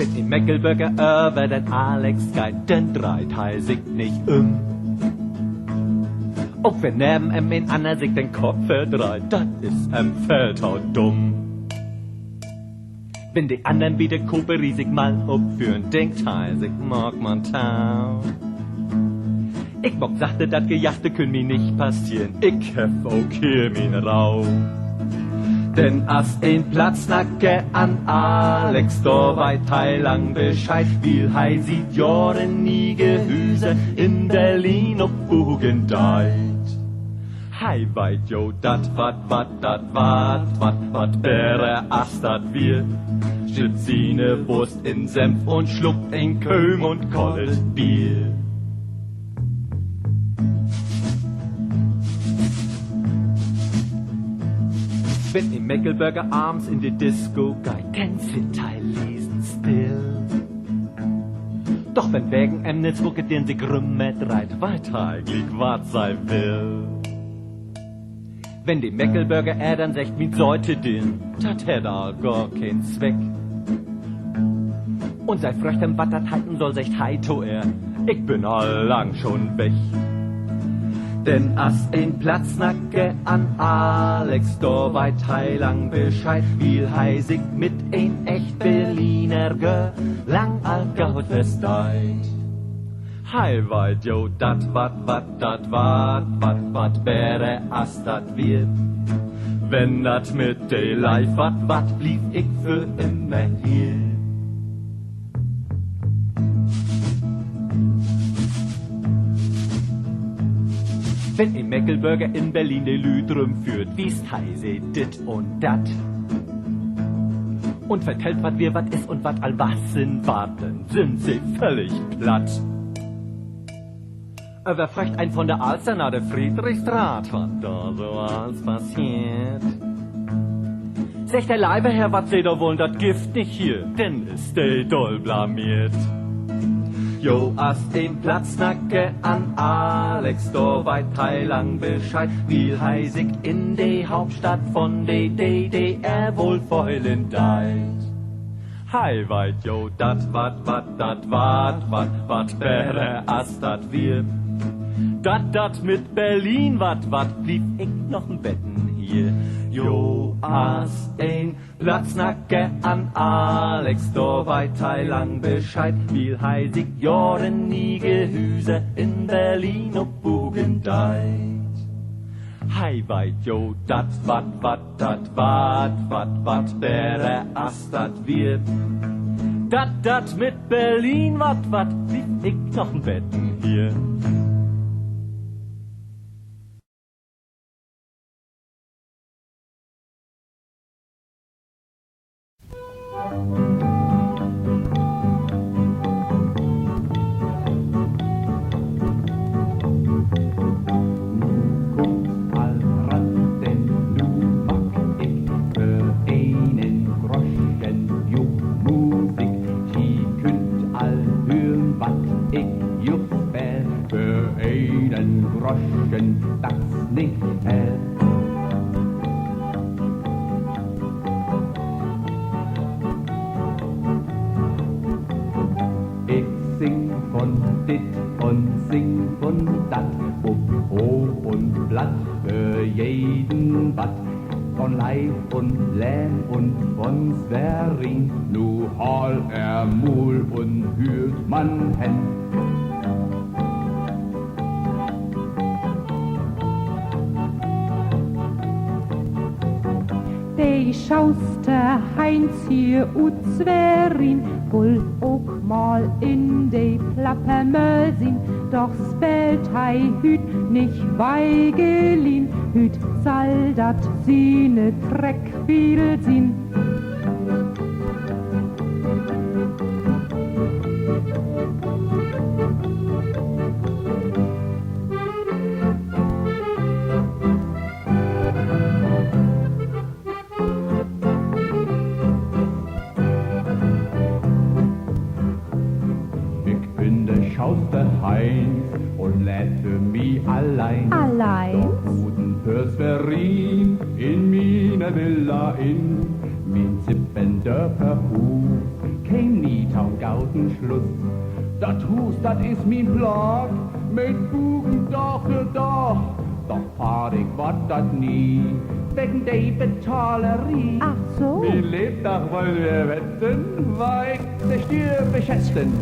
Bin in Meckelberger über den Alex geht den Dreiteil sich nicht Auch wenn neben in Anna sich den Kopf verdreht, das ist Feldhau dumm. Wenn die anderen wieder Koperi sich mal aufführen, denkt Teil sich mag man tau. Ich bock sagte, dat Gejachte können mir nicht passieren, ich hef auch hier min Rau. Denn as ein Platznacke an Alex, da weit lang Bescheid, will hei sieht Joren nie Gehüse in Berlin auf Bugendeit. Hei weit jo dat wat wäre as dat wir, schützt sine Wurst in Senf und schluckt ein Köhm und kolles Bier. Wenn im Meckelberger abends in die Disco geht, den Teil lesen still. Doch wenn wegen Emnitz wucket den sich rümmet reit, weit eigentlich wat sei will. Wenn die Meckelberger dann sagt, wie sollte den, dat hätt all gar kein Zweck. Und sei fröchtem wat dat heiten soll, sagt heito ich bin all lang schon weg. Denn as ein Platznacke an Alex, da weit lang Bescheid, will heisig mit ein echt Berliner lang all gaut festeit. Hei weit jo dat wat wäre as dat wird. Wenn dat mit de Life wat blieb ich für immer hier. Wenn im Meckelberger in Berlin de Lüd rumführt, wie's heise dit und dat. Und vertellt, wat wir wat is und wat all was sind warten, sind sie völlig platt. Wer fragt ein von der Alster nach der Friedrichstraat, wat da so alles passiert. Sagt der Leiberherr, wat seht ihr wohl, dat Gift nicht hier, denn ist de doll blamiert. Jo, as den Platznacke an Alex, da weit lang Bescheid, will heisig in de Hauptstadt von de DDR wohl feulen deit. Hei weit jo dat wat wäre as dat wir. Dat mit Berlin wat blieb ich noch ein Betten hier. Jo, as ein Platznacke an Alex, da weit lang Bescheid, will heisig Joren nie Gehüse in Berlin auf Bugendeit. Hei weit jo dat wat wäre as dat wir. Dat mit Berlin wat blieb ich noch ein Betten hier. Das nicht Ich sing von dit und sing von dat, ob hoch und blatt für jeden Watt. Von Leib und Lähm und von Sverin, nu hall Mul und hört man hen. Die schauste Heinz hier ut Sverin, wohl auch mal in de Plappermösin, doch spelt hei hüt nicht weigelin, hüt soll dat sine Dreck viel sin. Und lädt für mich allein. Allein? Guten fürs Verin in meine Villa in min Zippendörfer Huf. Kein Niet am gauten Schluss. Dat Hus, dat is mein Plag, mit Bugen Dach für Dach. Doch fahr ich wat dat nie, wegen der Betalerie. Ach so. Mein Lebtag wollen wir wetten, weil ich der Stier beschäftigen.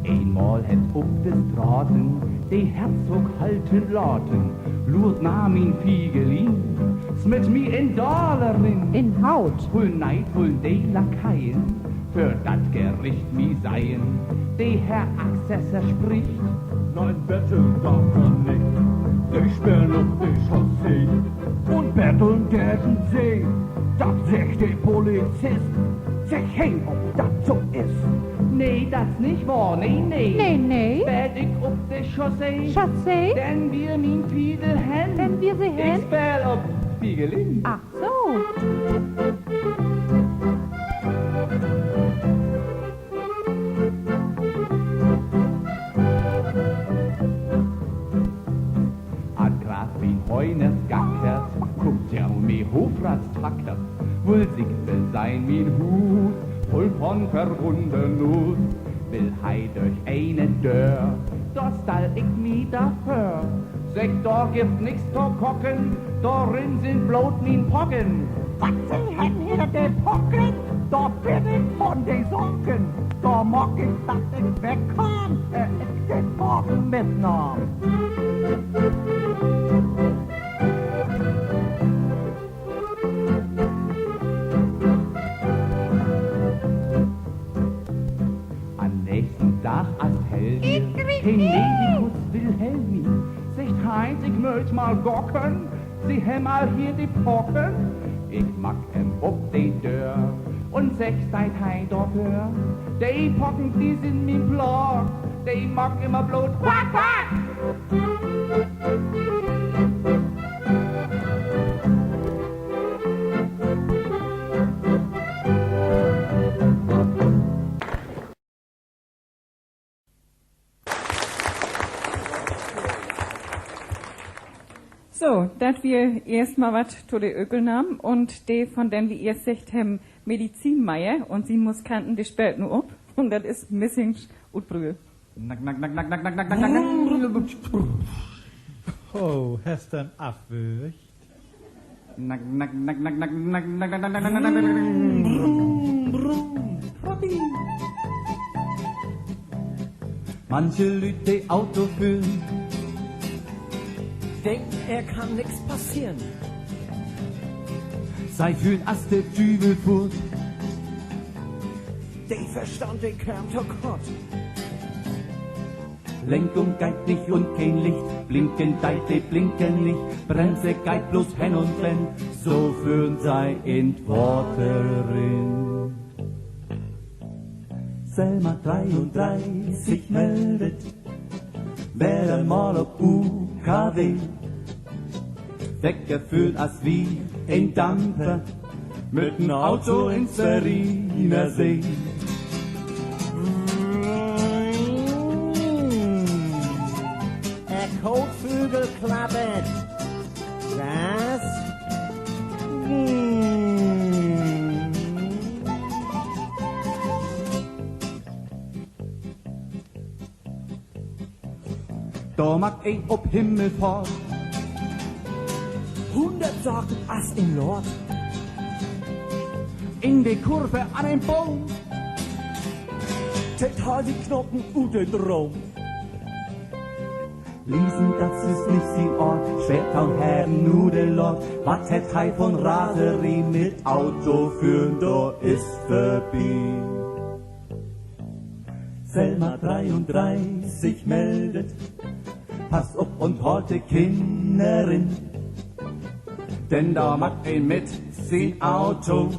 Einmal het op de straten, de Herzog halten laten, lurt na min Fiegelin, smet mi in Dollerin. In Haut. Hol neid, hol de Lakaien, für dat Gericht mi seien. De Herr Accessor spricht, Nein, betteln darf man nicht. Ich sperr noch die Chaussee. Und betteln werden sie. Das sagt der Polizist. Sich hin, ob das so ist. nee, das nicht wahr, nee, nee. Nee, nee. Werd ich op de Chaussee, Chaussee? denn wir min Fiedel hen. Wenn wir sie Ich hin? spell op Fiegelin. Ach so. Ad Graf wie Heuners gackert, guckt ja mi Hofrats tackert, wohl will sein min Hut, voll von Verwunderlust, will hei durch eine Dörr, da stall ich mi dafür. Sech, da gibt nix zu kocken, darin sind blot min Pocken. Was sie hen hier de Pocken? Da bin ich von de Socken. Da mag ich, dass ich wegkomm. Ich den Pocken mitnahm. Am nächsten Tag als hell Medikus Wilhelmin, sich Heinz, ich möcht mal gocken, sie hem mal hier die Pocken. Ich mag op de Dörr und sech seit hei dafür. De Pocken, die sind mi Blag, de mag immer blot quack, quack. So, dat wir erstmal wat zu de Ökelnamen und de von den wie ihr sagt haben Medizinmeier und sie Muskanten, die spellt nur up und das ist Missings und Brühe. Nack, nack, nack, nack, nack, nack, nack, nack, nack, nack. Oh, hast du ein Abwürcht? Nack, nack, nack, nack, nack, nack, nack, nack, nack, nack, nack, nack. Manche Leute Auto führen, Denkt, kann nix passieren. sei fühlt as der Dübel furt. Die Verstand, die kam zu Gott. Lenkung geit nicht und kein Licht, blinken deit, die blinken nicht, Bremse geit bloß hen und wenn, so führen sei in Worterin. Selma 33 meldet, wer mal ob UKW, weggefühlt als wie ein Dampfer, mit n Auto ins Verriener See. Der Kotflügel klappert. Was? Da mag ein ob Himmelfahrt, 100 sagen Ass im Nord. in die Kurve an den Baum. Total die Knochen und den Raum. Liesen, das ist nicht sie Ort, Schwertau Herren, nur der Lord, was het hei von Raserie mit Auto führen, da ist vorbei. Selma 33 meldet, pass op und holte Kinderin, denn da macht ein mit sein Auto,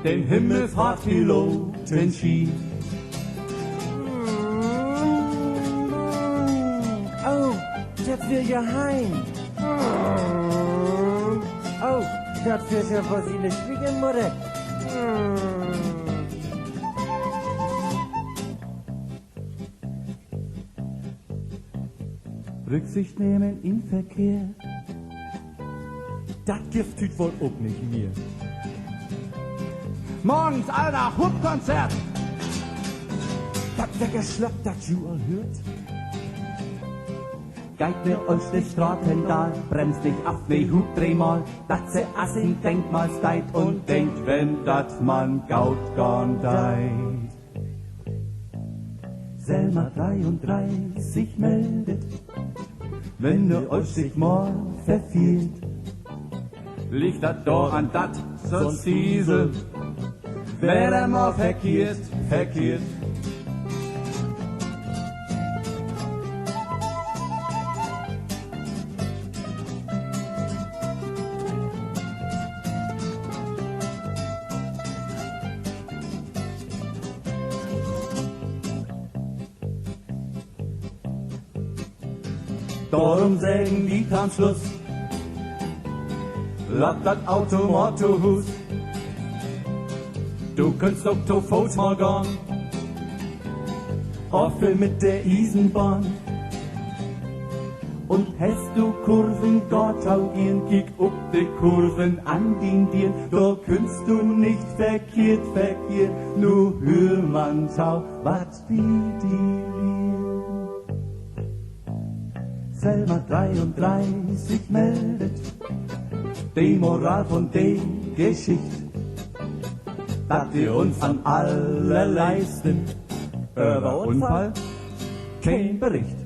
den Himmelfahrtpiloten schien. Oh, das will ja heim. Oh, das wird ja was ihre Schwiegermutter. Rücksicht nehmen im Verkehr. Das Gift tut wohl auch nicht mir. Morgens aller Hubkonzert. Das weggeschleppt, das du all hört. Geht mit euch die Straßen da, bremst dich ab, ne Hub, dreh mal, dat se Assing Denkmal steit und denkt, wenn dat man gaut gorn deit. Selma 33 meldet, wenn ihr euch sich morgen verfiert. Liegt dat do an dat, sonst Diesel, wer er mal verkehrt, verkehrt. Darum sägen die am Schluss, lass das Automotohus. Du könntest doch to Fuß mal gehen, hoffe mit der Eisenbahn. Und hast du Kurven dort auch gehen, kick ob die Kurven an den Dieren. Da könntest du nicht verkehrt, verkehrt, nur hör man schau, wat wie die Lier. Selma 33 meldet die Moral von der Geschichte, dass wir uns an alle leisten, über Unfall kein Bericht.